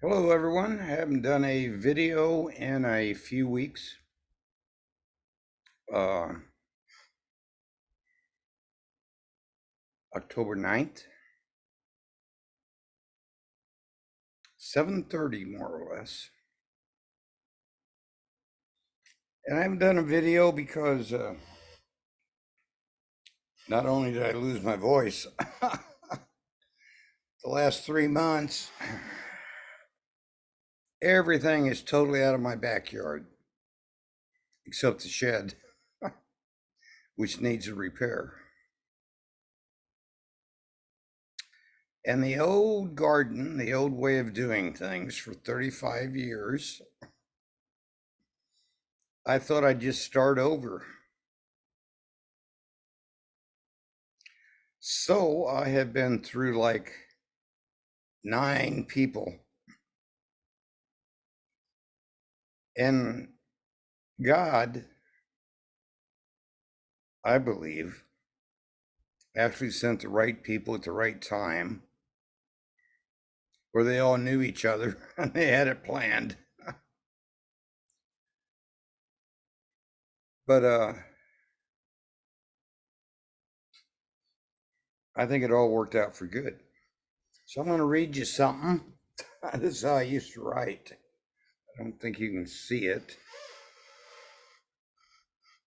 Hello everyone, I haven't done a video in a few weeks. Uh, October 9th, 7:30 more or less. And I haven't done a video because not only did I lose my voice, the last 3 months, everything is totally out of my backyard, except the shed, which needs a repair. And the old garden, the old way of doing things for 35 years, I thought I'd just start over. So I have been through like 9 people, and God, I believe, actually sent the right people at the right time where they all knew each other and they had it planned. But I think it all worked out for good. So I'm going to read you something. This is how I used to write. I don't think you can see it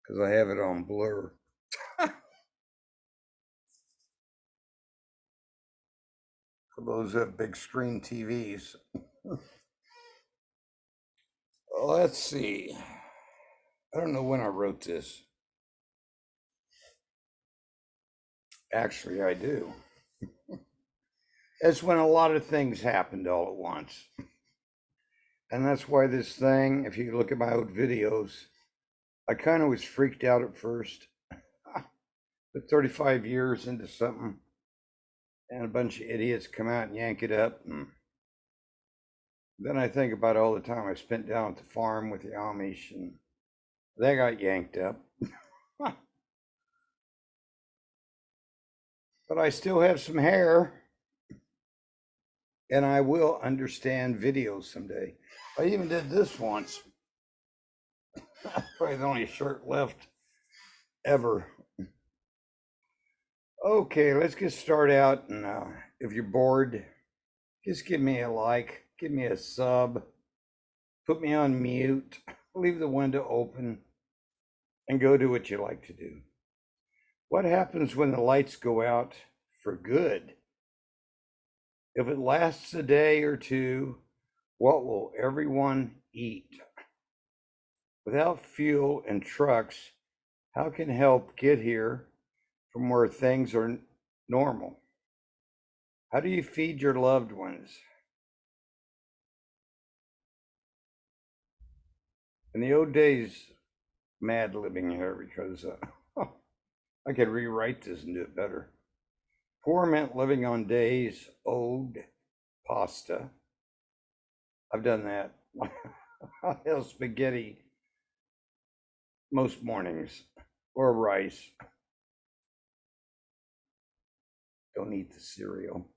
because I have it on blur. For those that have big screen TVs. Let's see. I don't know when I wrote this. Actually, I do. It's when a lot of things happened all at once. And that's why this thing, if you look at my old videos, I kind of was freaked out at first. But 35 years into something, and a bunch of idiots come out and yank it up. And then I think about all the time I spent down at the farm with the Amish, and they got yanked up. But I still have some hair, and I will understand videos someday. I even did this once. Probably the only shirt left ever. Okay, let's get started out. And if you're bored, just give me a like, give me a sub, put me on mute, leave the window open, and go do what you like to do. What happens when the lights go out for good? If it lasts a day or two, what will everyone eat? Without fuel and trucks, how can help get here from where things are normal? How do you feed your loved ones? In the old days, mad living here because I could rewrite this and do it better. Poor meant living on days old pasta. I've done that. I have spaghetti most mornings or rice. Don't eat the cereal.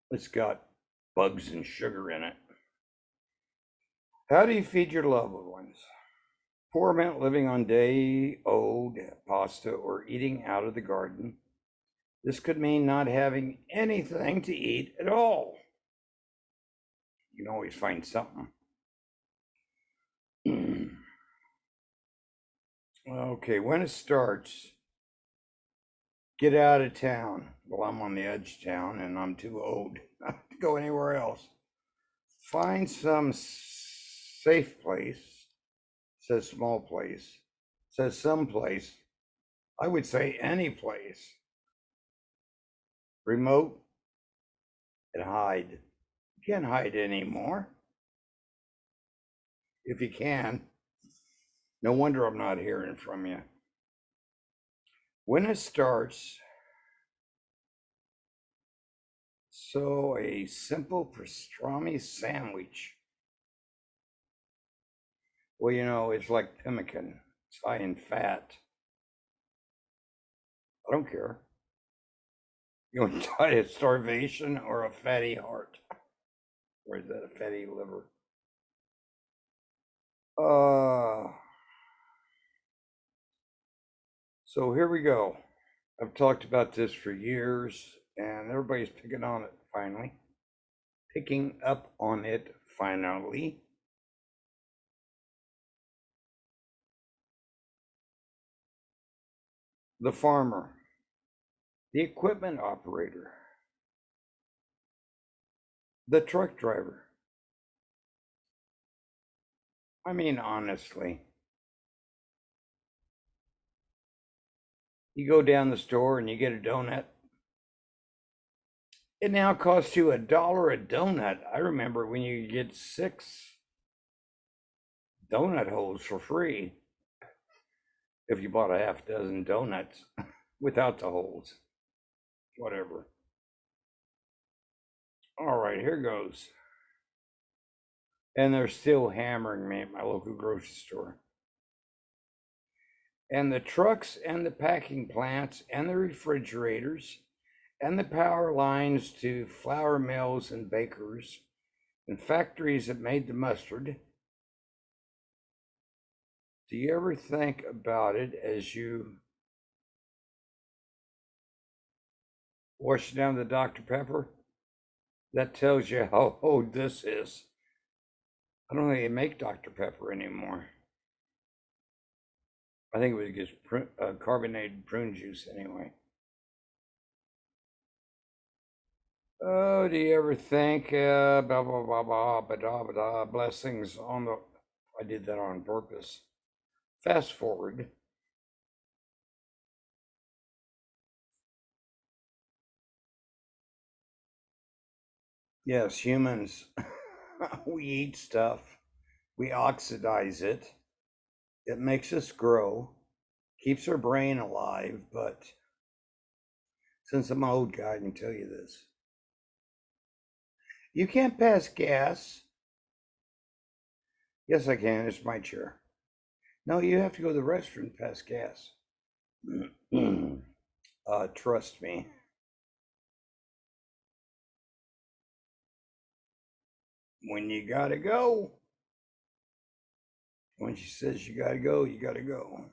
It's got bugs and sugar in it. How do you feed your loved ones? Poor meant living on day old pasta or eating out of the garden. This could mean not having anything to eat at all. You can always find something. Okay, when it starts, get out of town. Well, I'm on the edge of town and I'm too old to go anywhere else. Find some safe place. It says small place. It says some place. I would say any place. Remote and hide. You can't hide anymore. If you can, no wonder I'm not hearing from you. When it starts, so a simple pastrami sandwich. Well, you know, it's like pemmican. It's high in fat. I don't care. You want to die of starvation or a fatty heart? Or is that a fatty liver? Uh, so here we go. I've talked about this for years, and everybody's picking on it finally. Picking up on it finally. The farmer, the equipment operator, the truck driver. I mean, honestly, you go down the store and you get a donut. It now costs you $1 a donut. I remember when you get 6 donut holes for free if you bought a half dozen donuts without the holes. Whatever. All right, here goes. And they're still hammering me at my local grocery store. And the trucks and the packing plants and the refrigerators and the power lines to flour mills and bakers and factories that made the mustard. Do you ever think about it as you wash down the Dr. Pepper? That tells you how old this is. I don't think they make Dr. Pepper anymore. I think it was just carbonated prune juice anyway. Oh, do you ever think, blah, blah, blah, blah, blah, blah, blah, blessings on the, I did that on purpose. Fast forward. Yes, humans, we eat stuff, we oxidize it, it makes us grow, keeps our brain alive, but since I'm an old guy, I can tell you this. You can't pass gas. Yes, I can. It's my chair. No, you have to go to the restroom to pass gas. Trust me. When you gotta go, when she says you gotta go, you gotta go.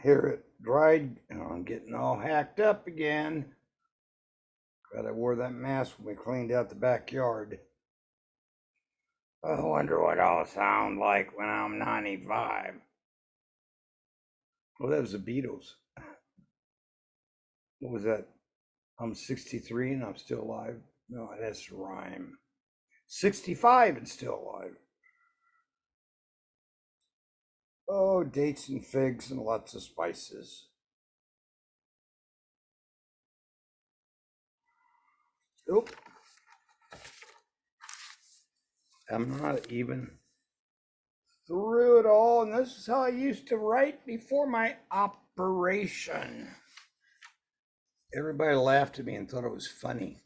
Hear it dried. I'm getting all hacked up again. Glad I wore that mask when we cleaned out the backyard. I wonder what I'll sound like when I'm 95. Well, that was the Beatles. What was that? I'm 63 and I'm still alive. No, it has to rhyme. 65 and still alive. Oh, dates and figs and lots of spices. Oop. I'm not even through it all, and this is how I used to write before my operation. Everybody laughed at me and thought it was funny.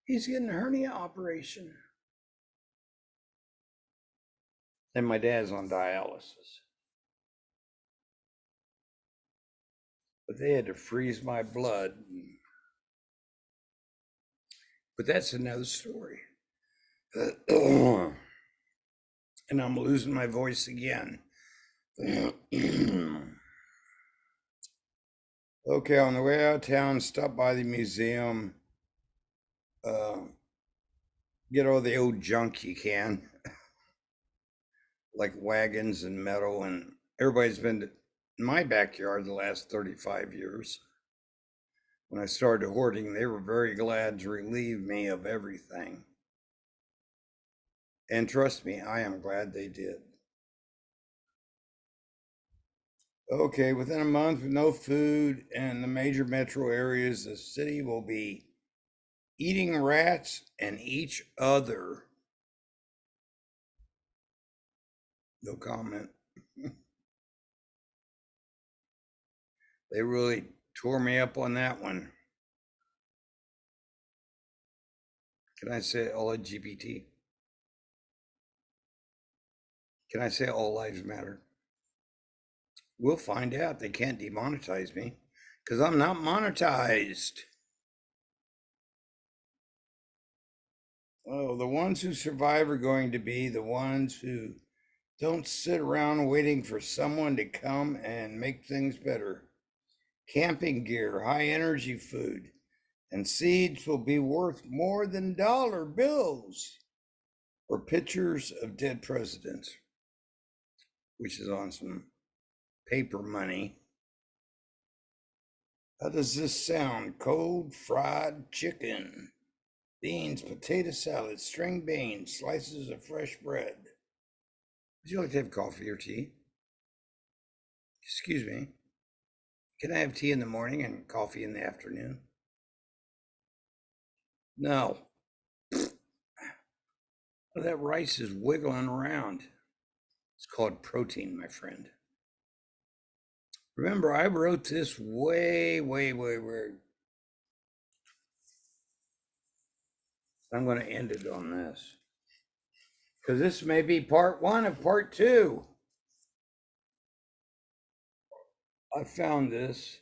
He's getting a hernia operation. And my dad's on dialysis. But they had to freeze my blood. But that's another story. And I'm losing my voice again. Okay, on the way out of town, stop by the museum. Get all the old junk you can, like wagons and metal, and everybody's been to my backyard the last 35 years. When I started hoarding, they were very glad to relieve me of everything. And trust me, I am glad they did. Okay, within a month with no food in the major metro areas, the city will be eating rats and each other. No comment. They really tore me up on that one. Can I say all LGBT? Can I say all lives matter? We'll find out. They can't demonetize me because I'm not monetized. Oh, the ones who survive are going to be the ones who don't sit around waiting for someone to come and make things better. Camping gear, high energy food, and seeds will be worth more than dollar bills or pictures of dead presidents, which is on some paper money. How does this sound? Cold fried chicken, beans, potato salad, string beans, slices of fresh bread. Would you like to have coffee or tea? Excuse me. Can I have tea in the morning and coffee in the afternoon? No. Oh, that rice is wiggling around. It's called protein, my friend. Remember, I wrote this way. I'm going to end it on this because this may be part one of part two. I found this.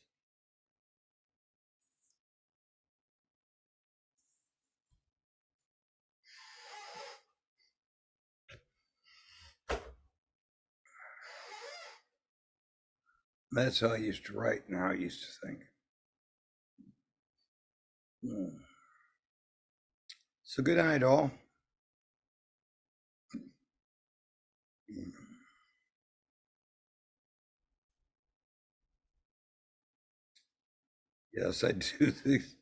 That's how I used to write and how I used to think. So good night, all. Yes, I do this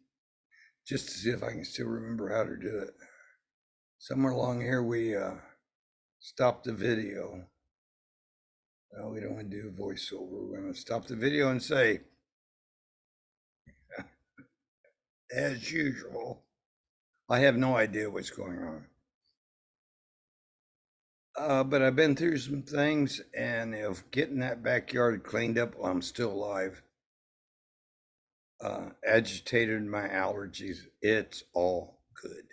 just to see if I can still remember how to do it. Somewhere along here, we stopped the video. No, we don't want to do voiceover. We're going to stop the video and say, as usual, I have no idea what's going on. But I've been through some things, and if getting that backyard cleaned up while I'm still alive agitated my allergies, it's all good.